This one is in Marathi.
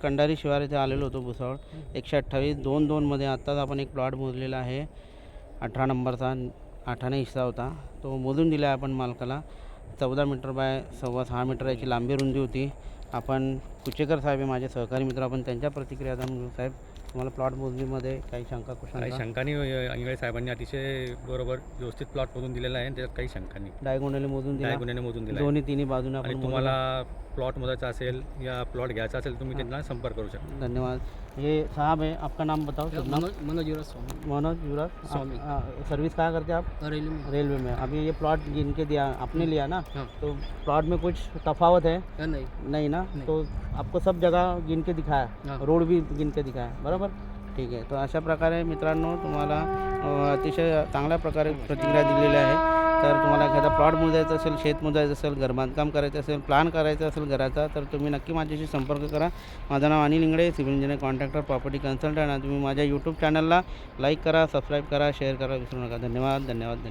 कंडारी शिवार इथे आलेलो होतो भुसावळ 128 2-2मध्ये आत्ताच आपण एक प्लॉट मोजलेला आहे 18 नंबरचा 8 हिस्सा होता तो मोजून दिला आहे आपण मालकाला 14 मीटर बाय 6.25 मीटर याची लांबी रुंदी होती. आपण कुचेकर साहेब हे माझे सहकारी मित्र आपण त्यांच्या प्रतिक्रिया जाणून घेऊ. साहेब तुम्हाला प्लॉट मोजणीमध्ये काही शंका काही शंका नाही. इंगळे साहेबांनी अतिशय बरोबर व्यवस्थित प्लॉट मोजून दिलेला आहे. त्याच्यात काही शंका नाही. डायगोनली मोजून दिला, डायगोनली मोजून दिला दोन्ही तिन्ही बाजूने आणि आपण तुम्हाला प्लॉट मोजायचा असेल या प्लॉट घ्यायचा असेल तुम्ही त्यांना संपर्क करू शकता. धन्यवाद. ये साहब है, आपका नाम बताओ. मनोज युवराज स्वामी. मनोज युवराज स्वामी. सर्विस कहाँ करते हैं आप? रेलवे में. अभी ये प्लॉट गिन के दिया आपने लिया ना, हाँ. तो प्लॉट में कुछ तफावत है? नहीं. नहीं ना. नहीं. तो आपको सब जगह गिन के दिखाया, हाँ. रोड भी गिन के दिखाया, बरोबर. ठीक आहे. तो अशा प्रकारे मित्रांनो तुम्हाला अतिशय चांगल्या प्रकारे प्रतिक्रिया दिलेल्या आहे. तर तुम्हाला एखादा प्लॉट मोजायचा असेल, शेत मोजायचं असेल, घर बांधकाम करायचं असेल, प्लॅन करायचा असेल घराचा, तर तुम्ही नक्की माझ्याशी संपर्क करा. माझं नाव Anil Ingle, civil engineer contractor property consultant. आणि तुम्ही माझ्या यूट्यूब चॅनलला लाईक करा, सबस्क्राईब करा, शेअर करा विसरू नका. धन्यवाद.